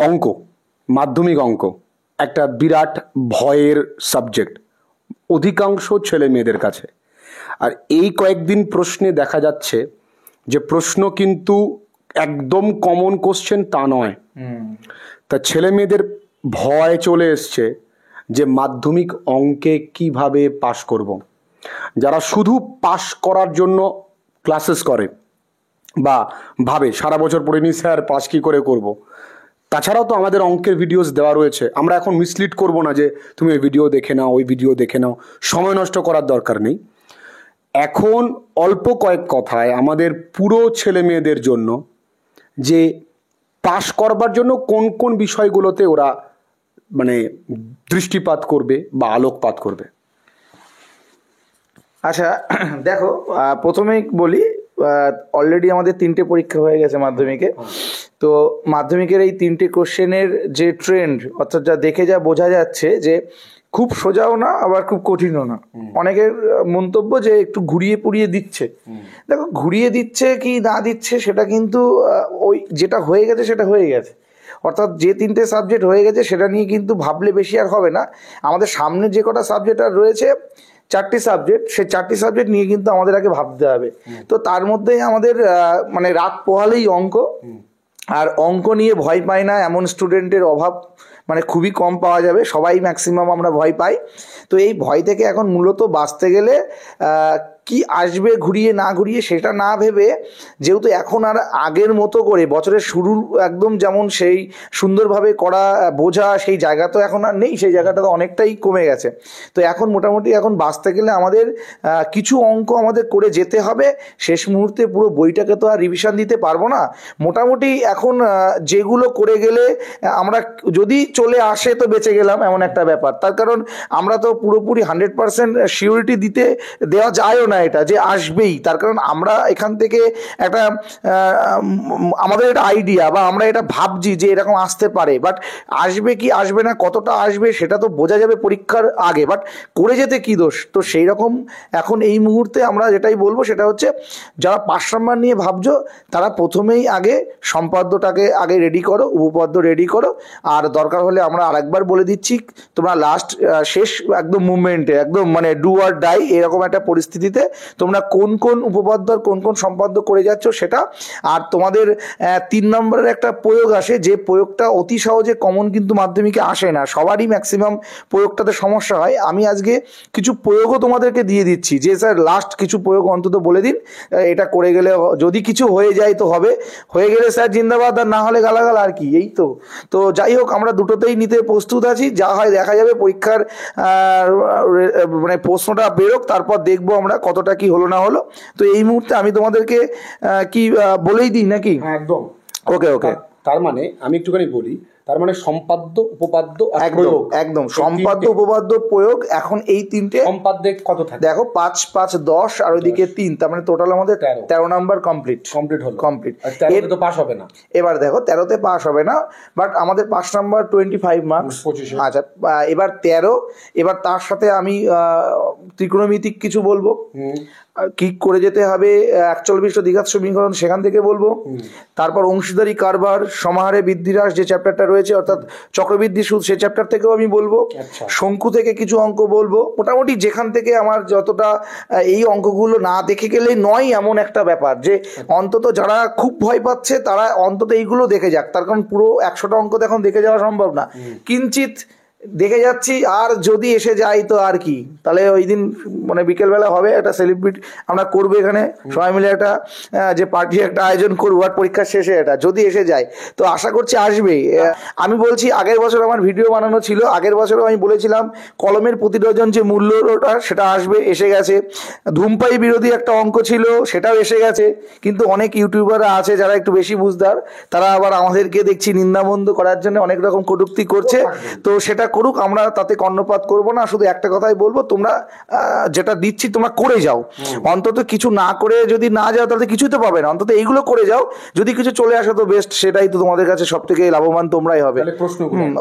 অঙ্ক, মাধ্যমিক অঙ্ক একটা বিরাট ভয়ের সাবজেক্ট অধিকাংশ ছেলে মেয়েদের কাছে। আর এই কয়েকদিন প্রশ্নে দেখা যাচ্ছে যে প্রশ্ন কিন্তু একদম কমন কোশ্চেন তা নয়। তা ছেলে মেয়েদের ভয় চলে এসছে যে মাধ্যমিক অঙ্কে কিভাবে পাশ করব। যারা শুধু পাশ করার জন্য ক্লাসেস করে বা ভাবে সারা বছর পড়ে নি স্যার পাস কী করে করব। তাছাড়াও তো আমাদের অঙ্কের ভিডিওস দেওয়া রয়েছে, আমরা এখন মিসলিড করব না যে তুমি ওই ভিডিও দেখে নাও ওই ভিডিও দেখে নাও, সময় নষ্ট করার দরকার নেই। এখন অল্প কয়েক কথায় আমাদের পুরো ছেলে মেয়েদের জন্য যে পাশ করবার জন্য কোন কোন বিষয়গুলোতে ওরা মানে দৃষ্টিপাত করবে বা আলোকপাত করবে। আচ্ছা দেখো, প্রথমেই বলি অলরেডি আমাদের 3টে পরীক্ষা হয়ে গেছে মাধ্যমিকে। তো মাধ্যমিকের এই 3টে কোশ্চেনের যে ট্রেন্ড, অর্থাৎ যা দেখে যা বোঝা যাচ্ছে যে খুব সোজাও না আবার খুব কঠিনও না। অনেকের মন্তব্য যে একটু ঘুরিয়ে পুড়িয়ে দিচ্ছে। দেখো, ঘুরিয়ে দিচ্ছে কি না দিচ্ছে সেটা কিন্তু ওই যেটা হয়ে গেছে সেটা হয়ে গেছে। অর্থাৎ যে 3টে সাবজেক্ট হয়ে গেছে সেটা নিয়ে কিন্তু ভাবলে বেশি আর হবে না। আমাদের সামনে যে কটা সাবজেক্ট আর রয়েছে 4টি সাবজেক্ট, সেই 4টি সাবজেক্ট নিয়ে কিন্তু আমাদের আগে ভাবতে হবে। তো তার মধ্যেই আমাদের মানে রাত পোহালেই অঙ্ক। আর অঙ্ক নিয়ে ভয় পায় না এমন স্টুডেন্টের অভাব মানে খুবই কম পাওয়া যাবে, সবাই ম্যাক্সিমাম আমরা ভয় পাই। তো এই ভয় থেকে এখন মূলত বাঁচতে গেলে কি আসবে ঘুরিয়ে না ঘুরিয়ে সেটা না ভেবে, যেহেতু এখন আর আগের মতো করে বছরের শুরু একদম যেমন সেই সুন্দরভাবে করা বোঝা সেই জায়গা তো এখন আর নেই, সেই জায়গাটা তো অনেকটাই কমে গেছে। তো এখন মোটামুটি এখন বাঁচতে গেলে আমাদের কিছু অঙ্ক আমাদের করে যেতে হবে। শেষ মুহূর্তে পুরো বইটাকে তো আর রিভিশন দিতে পারবো না। মোটামুটি এখন যেগুলো করে গেলে আমরা যদি চলে আসে তো বেঁচে গেলাম এমন একটা ব্যাপার। তার কারণ আমরা তো পুরোপুরি 100% সিউরিটি দিতে দেওয়া যায়ও না এটা যে আসবেই। তার কারণ আমরা এখান থেকে একটা আমাদের একটা আইডিয়া বা আমরা এটা ভাবছি যে এরকম আসতে পারে, বাট আসবে কি আসবে না কতটা আসবে সেটা তো বোঝা যাবে পরীক্ষার আগে, বাট করে যেতে কি দোষ। তো সেই রকম এখন এই মুহূর্তে আমরা যেটাই বলবো সেটা হচ্ছে যারা 5 নাম্বার নিয়ে ভাবছো তারা প্রথমেই আগে সম্পাদ্যটাকে আগে রেডি করো, উপপাদ্য রেডি করো। আর দরকার হলে আমরা আরেকবার বলে দিচ্ছি, তোমরা লাস্ট শেষ একদম মুভমেন্টে একদম মানে ডু আর ডাই এরকম একটা পরিস্থিতিতে তোমরা কোন কোন উপপাদ্য আর কোন কোন সম্পাদ্য করে যাচ্ছ সেটা। আর তোমাদের 3 নম্বরের একটা প্রয়োগ আসে, যে প্রয়োগটা অতি সহজে কমন কিন্তু মাধ্যমিকে আসে না, সবারই ম্যাক্সিমাম প্রয়োগটাতে সমস্যা হয়। আমি আজকে কিছু প্রয়োগও তোমাদেরকে দিয়ে দিচ্ছি যে স্যার লাস্ট কিছু প্রয়োগ অন্তত বলে দিন, এটা করে গেলে যদি কিছু হয়ে যায় তো হবে, হয়ে গেলে স্যার জিন্দাবাদ, আর না হলে গালাগাল, আর কি এই তো। তো যাই হোক, আমরা দুটোতেই নিতে প্রস্তুত আছি, যা হয় দেখা যাবে। পরীক্ষার মানে প্রশ্নটা বেরোক, তারপর দেখবো আমরা কতটা কি হলো না হলো। তো এই মুহূর্তে আমি তোমাদেরকে কি বলেই দিই নাকি? একদম ওকে ওকে। তার মানে আমি একটুখানি বলি, তার মানে সম্পাদ্য উপপাদ্য একদম একদম সম্পাদ্য উপপাদ্য প্রয়োগ এখন এই 3টে। সম্পাদ্যে কত থাকে দেখো 5 5 10 আর ওইদিকে 3, তার মানে টোটাল আমাদের 13 নাম্বার কমপ্লিট হলো কমপ্লিট। এর তো পাস হবে না। এবার দেখো 13তে পাস হবে না, বাট আমাদের 5 নাম্বার 25 মার্কস। আচ্ছা, এবার 13, এবার তার সাথে আমি ত্রিকোণমিতিক কিছু বলবো, কি করে যেতে হবে 41 দ্বিঘাত সমীকরণ সেখান থেকে বলবো। তারপর অংশীদারি কারবার, সমাহারে বৃদ্ধিহ্রাস যে চ্যাপ্টারটা রয়েছে অর্থাৎ চক্রবৃদ্ধি সুদ সেই চ্যাপ্টার থেকেও আমি বলবো। শঙ্কু থেকে কিছু অঙ্ক বলবো। মোটামুটি যেখান থেকে আমার যতটা, এই অঙ্কগুলো না দেখে গেলেই নয় এমন একটা ব্যাপার যে অন্তত যারা খুব ভয় পাচ্ছে তারা অন্তত এইগুলো দেখে যাক। তার কারণ পুরো 100টা অঙ্ক তো এখন দেখে যাওয়া সম্ভব না, কিঞ্চিত দেখে যাচ্ছি। আর যদি এসে যাই তো আর কি, তাহলে ওই দিন মানে বিকেলবেলা হবে একটা সেলিব্রেট আমরা করবো এখানে সবাই মিলে, একটা যে পার্টি একটা আয়োজন করবো আর পরীক্ষার শেষে এটা যদি এসে যায় তো আশা করছি আসবে। আমি বলছি আগের বছর আমার ভিডিও বানানো ছিল, আগের বছরও আমি বলেছিলাম কলমের প্রতি ডজন যে মূল্যটা সেটা আসবে, এসে গেছে। ধূমপাই বিরোধী একটা অঙ্ক ছিল সেটাও এসে গেছে। কিন্তু অনেক ইউটিউবাররা আছে যারা একটু বেশি বুঝদার, তারা আবার আমাদেরকে দেখছি নিন্দাবন্ধ করার জন্য অনেক রকম কটূক্তি করছে। তো সেটা করুক, আমরা তাতে কর্ণপাত করব না। শুধু একটা কথাই বলবো, তোমরা যেটা দিচ্ছি তোমরা করে যাও। অন্তত কিছু না করে যদি না যাও তাহলে কিছুই তো পাবে না, অন্তত এইগুলো করে যাও। যদি কিছু চলে আসে তো বেস্ট, সেটাই তো তোমাদের কাছে সব থেকে লাভবান তোমরাই হবে।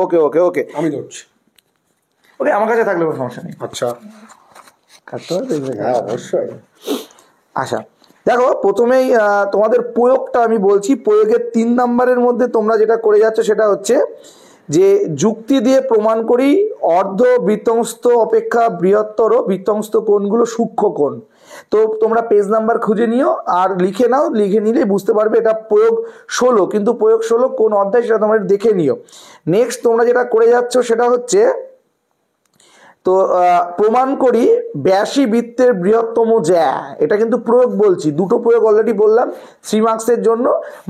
ওকে ওকে ওকে, আমি ধরছি। ওকে, আমার কাছে থাকলে কোনো সমস্যা নেই। আচ্ছা, কাটতে হবে? হ্যাঁ অবশ্যই। আচ্ছা, দেখো প্রথমেই তোমাদের প্রয়োগটা আমি বলছি। প্রয়োগের 3 নম্বরের মধ্যে তোমরা যেটা করে যাচ্ছ সেটা হচ্ছে যে যুক্তি দিয়ে প্রমাণ করি অর্ধ বৃত্তস্থ অপেক্ষা বৃহত্তর বৃত্তস্থ কোণগুলো সূক্ষ্ম কোণ। তো তোমরা পেজ নাম্বার খুঁজে নিও আর লিখে নাও, লিখে নিলে বুঝতে পারবে এটা প্রয়োগ 16, কিন্তু প্রয়োগ 16 কোন অধ্যায় সেটা তোমরা দেখে নিও। নেক্সট তোমরা যেটা করে যাচ্ছ সেটা হচ্ছে তো প্রমাণ করি ব্যাসী বৃত্তের বৃহত্তম জ্যা। এটা কিন্তু প্রয়োগ বলছি, দুটো প্রয়োগ অলরেডি বললাম 3 মার্কসের জন্য।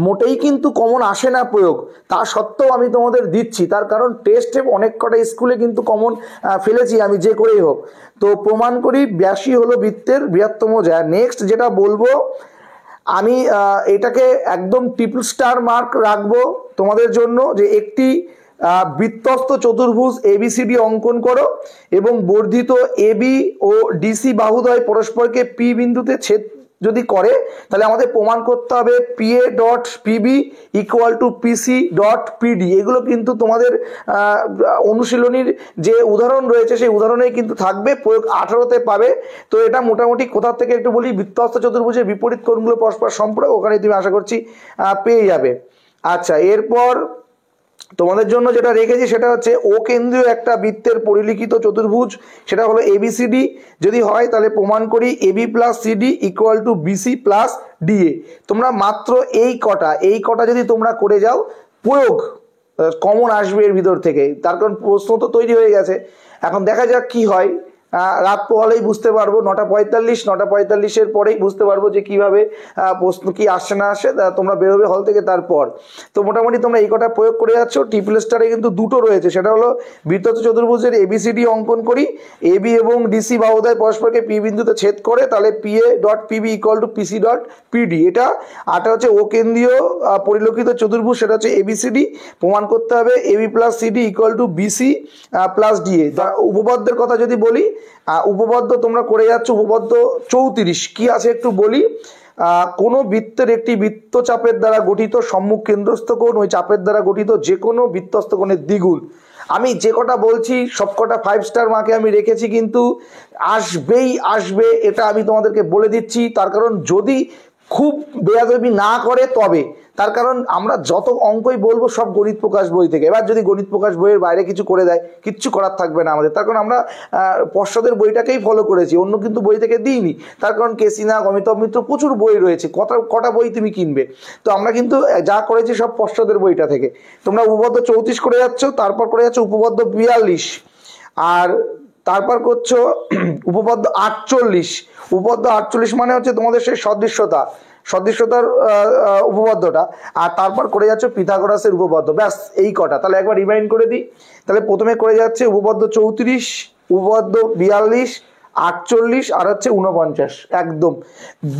মোটেই কিন্তু কমন আসে না প্রয়োগ, তা সত্ত্বেও আমি তোমাদের দিচ্ছি, তার কারণ টেস্টে অনেক কটা স্কুলে কিন্তু কমন ফেলেছি আমি যে করেই হোক। তো প্রমাণ করি ব্যাসী হলো বৃত্তের বৃহত্তম জ্যা। নেক্সট যেটা বলবো আমি এটাকে একদম ট্রিপল স্টার মার্ক রাখবো তোমাদের জন্য, যে একটি বৃত্তস্থ চতুর্ভুজ এবিসিডি অঙ্কন করো এবং বর্ধিত এবি ও ডিসি বাহুদ্বয় পরস্পরকে পি বিন্দুতে ছেদ যদি করে তাহলে আমাদের প্রমাণ করতে হবে PA dot PB equal to PC dot PD. এগুলো কিন্তু তোমাদের অনুশীলনীর যে উদাহরণ রয়েছে সেই উদাহরণেই কিন্তু থাকবে, প্রয়োগ 18তে পাবে। তো এটা মোটামুটি কোথা থেকে একটু বলি, বৃত্তস্থ চতুর্ভুজের বিপরীত কোণগুলো পরস্পর সম্পর্ক, ওখানে তুমি আশা করছি পেয়ে যাবে। আচ্ছা, এরপর তোমাদের জন্য যেটা রেখেছি সেটা হচ্ছে ও কেন্দ্রীয় একটা বৃত্তের পরিলিখিত চতুর্ভুজ, সেটা হলো এবিসিডি যদি হয় তাহলে প্রমাণ করি A B plus CD equal to BC plus D A. তোমরা মাত্র এই কটা যদি তোমরা করে যাও প্রয়োগ কমন আসবে এর ভিতর থেকে, তার কারণ প্রশ্ন তো তৈরি হয়ে গেছে। এখন দেখা যাক কি হয়, রাত পোহালেই বুঝতে পারবো, 9:45 পরেই বুঝতে পারবো যে কিভাবে প্রশ্ন কি আসছে না আসে, তোমরা বেরোবে হল থেকে তারপর। তো মোটামুটি তোমরা এই কটা প্রয়োগ করে যাচ্ছ। ট্রিপল স্টারে কিন্তু দুটো রয়েছে, সেটা হলো বৃত্তস্থ চতুর্ভুজের এবিসিডি অঙ্কন করি, এবি এবং ডিসি বাহুদ্বয় পরস্পরকে পি বিন্দুতে ছেদ করে তাহলে PA dot PB equal to PC dot PD. এটা হচ্ছে ও কেন্দ্রীয় পরিলক্ষিত চতুর্ভুজ, সেটা হচ্ছে এবিসিডি। প্রমাণ করতে হবে AB plus CD equal to BC plus DA. উপপাদ্যের কথা যদি বলি, উপপাদ্য তোমরা করে যাচ্ছ উপপাদ্য 34 কি আছে একটু বলি। কোনো বৃত্তের একটি বৃত্তচাপের দ্বারা গঠিত সম্মুখ কেন্দ্রস্থ কোণ ওই চাপের দ্বারা গঠিত যে কোনো বৃত্তস্থ কোণের দ্বিগুণ। আমি যে কটা বলছি সব কটা 5 স্টার মার্কে আমি রেখেছি, কিন্তু আসবেই আসবে এটা আমি তোমাদেরকে বলে দিচ্ছি। তার কারণ যদি খুব বেয়াদবি না করে তবে, তার কারণ আমরা যত অঙ্কই বলবো সব গণিত প্রকাশ বই থেকে। এবার যদি গণিত প্রকাশ বইয়ের বাইরে কিছু করে দেয় কিচ্ছু করার থাকবে না আমাদের, তার কারণ আমরা পর্ষদের বইটাকেই ফলো করেছি, অন্য কিন্তু বই থেকে দিইনি। তার কারণ কেসিনা অমিতাভ মিত্র প্রচুর বই রয়েছে, কটা বই তুমি কিনবে। তো আমরা কিন্তু যা করেছি সব পর্ষদের বইটা থেকে। তোমরা উপপাদ্য 34 করে যাচ্ছ, তারপর করে যাচ্ছ উপপাদ্য 42, আর তারপর করছো উপপাদ্য 48। উপপাদ্য 48 মানে হচ্ছে তোমাদের সেই সদৃশ্যতার উপপাদ্যটা, আর তারপর করে যাচ্ছে পিথাগোরাসের উপপাদ্য। ব্যাস এই কটা। তাহলে একবার রিমাইন্ড করে দিই। তাহলে প্রথমে করে যাচ্ছে উপপাদ্য 34, উপপাদ্য 42, 48 আর হচ্ছে 49। একদম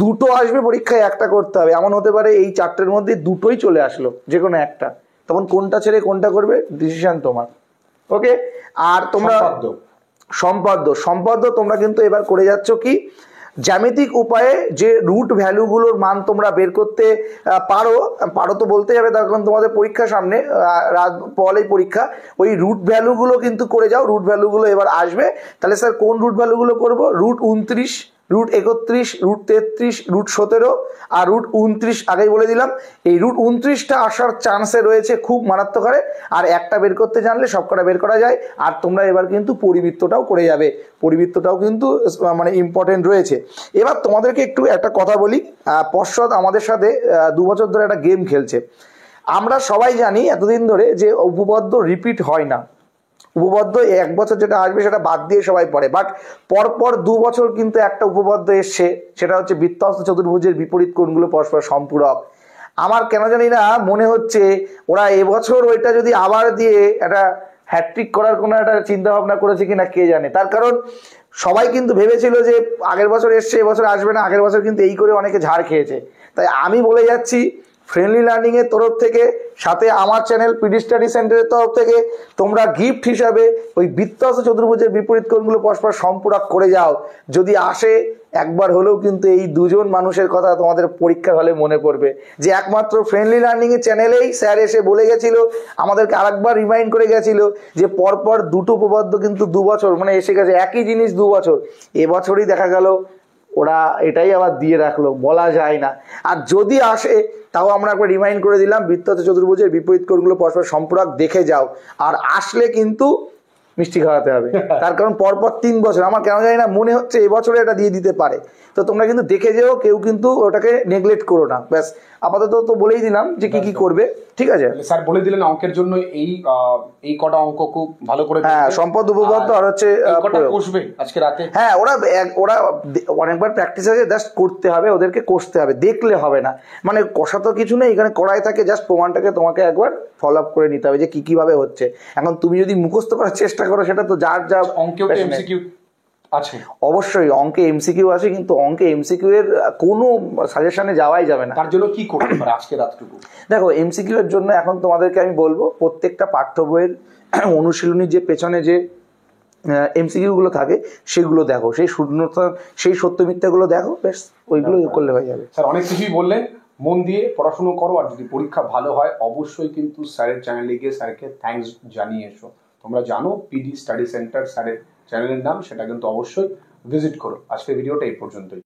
দুটো আসবে পরীক্ষায়, একটা করতে হবে। এমন হতে পারে এই চারটের মধ্যে দুটোই চলে আসলো, যে কোনো একটা, তখন কোনটা ছেড়ে কোনটা করবে ডিসিশন তোমার। ওকে। আর তোমরা সম্পাদ্য তোমরা কিন্তু এবার করে যাচ্ছ কি জ্যামিতিক উপায়ে যে রুট ভ্যালুগুলোর মান তোমরা বের করতে পারো তো বলতেই হবে, তার কারণ তোমাদের পরীক্ষা সামনে, রাত পরেই পরীক্ষা। ওই রুট ভ্যালুগুলো কিন্তু করে যাও, রুট ভ্যালুগুলো এবার আসবে। তাহলে স্যার কোন রুট ভ্যালুগুলো করবো? রুট 29, রুট 31, রুট 33, রুট 17 আর রুট 29 আগেই বলে দিলাম। এই রুট 29টা আসার চান্সে রয়েছে খুব মারাত্মক হারে, আর একটা বের করতে জানলে সবকটা বের করা যায়। আর তোমরা এবার কিন্তু পরিবৃত্তটাও করে যাবে, পরিবৃত্তটাও কিন্তু মানে ইম্পর্টেন্ট রয়েছে। এবার তোমাদেরকে একটু একটা কথা বলি, পর্ষদ আমাদের সাথে 2 বছর ধরে একটা গেম খেলছে। আমরা সবাই জানি এতদিন ধরে যে উপপাদ্য রিপিট হয় না, উপপাদ্য 1 বছর যেটা আসবে সেটা বাদ দিয়ে সবাই পড়ে, বাট পরপর 2 বছর কিন্তু একটা উপপাদ্য এসছে, সেটা হচ্ছে বৃত্তস্থ চতুর্ভুজের বিপরীত কোণগুলো পরস্পর সম্পূরক। আমার কেন জানি না মনে হচ্ছে ওরা এবছর ওইটা যদি আবার দিয়ে একটা হ্যাট্রিক করার কোনো একটা চিন্তা ভাবনা করেছে কিনা কে জানে। তার কারণ সবাই কিন্তু ভেবেছিল যে আগের বছর এসছে এবছর আসবে না, আগের বছর কিন্তু এই করে অনেকে ঝাড় খেয়েছে। তাই আমি বলে যাচ্ছি ফ্রেন্ডলি লার্নিং এর তরফ থেকে, সাথে আমার চ্যানেল পিডি স্টাডি সেন্টারের তরফ থেকে তোমরা গিফট হিসাবে ওই বৃত্তস্থ চতুর্ভুজের বিপরীত কোণগুলো পরস্পর সম্পূরক করে যাও। যদি আসে একবার হলেও কিন্তু এই দুজন মানুষের কথা তোমাদের পরীক্ষার হলে মনে পড়বে, যে একমাত্র ফ্রেন্ডলি লার্নিং এর চ্যানেলেই স্যার এসে বলে গেছিল, আমাদেরকে আরেকবার রিমাইন্ড করে গেছিল যে পরপর দুটো উপপাদ্য কিন্তু 2 বছর মানে এসে গেছে, একই জিনিস 2 বছর। এবছরই দেখা গেল ওরা এটাই আবার দিয়ে রাখলো, বলা যায় না। আর যদি আসে তাও আমরা একবার রিমাইন্ড করে দিলাম, বৃত্তত চতুর্ভুজের বিপরীত কোণগুলো পরস্পর সম্পূরক দেখে যাও। আর আসলে কিন্তু মিষ্টি খাওয়াতে হবে, তার কারণ পরপর 3 বছর, আমার কেন জানি না মনে হচ্ছে এবছরে এটা দিয়ে দিতে পারে। তো তোমরা কিন্তু দেখে যেও, কেউ কিন্তু ওটাকে নেগলেক্ট করো না। ব্যাস, আপাতত তো বলেই দিলাম যে কি কি করবে, ঠিক আছে? স্যার বলে দিলেন অঙ্কের জন্য এই কটা অঙ্ক খুব ভালো করে, হ্যাঁ, সম্পদ উপপাদ্য আর হচ্ছে কষবে আজকে রাতে। হ্যাঁ, ওরা অনেকবার প্র্যাকটিস আছে, জাস্ট করতে হবে, ওদেরকে কষতে হবে, দেখলে হবে না। মানে কষা তো কিছু নেই এখানে, করাই থাকে, জাস্ট প্রমাণটাকে তোমাকে একবার ফলো আপ করে নিতে হবে যে কি কিভাবে হচ্ছে। এখন তুমি যদি মুখস্থ করার চেষ্টা করো, সেটা তো যার যা অঙ্কেও তো এমসিকিউ আছে। অবশ্যই অঙ্কে এমসিকিউ আছে, কিন্তু অঙ্কে এমসিকিউ এর কোনো সাজেশনে যাওয়াই যাবে না। তার জন্য কি করতে পারে আজকে রাতটুকু? দেখো, এমসিকিউ এর জন্য এখন তোমাদেরকে আমি বলবো, প্রত্যেকটা পাঠ্য বইয়ের অনুশীলনীর যে পেছনে যে এমসিকিউ গুলো থাকে সেগুলো দেখো, সেই শূন্যতা, সেই সত্য মিথ্যাগুলো দেখো, বেশ ওইগুলো করলে হয়ে যাবে। স্যার অনেক কিছুই বললেন, মন দিয়ে পড়াশুনো করো, আর যদি পরীক্ষা ভালো হয় অবশ্যই কিন্তু স্যারের চ্যানেলে গিয়ে স্যারকে থ্যাঙ্কস জানিয়ে এসো। তোমরা জানো পিডি স্টাডি সেন্টার স্যারের চ্যানেলের নাম, সেটা কিন্তু অবশ্যই ভিজিট করো। আজকের ভিডিওটা এই পর্যন্তই।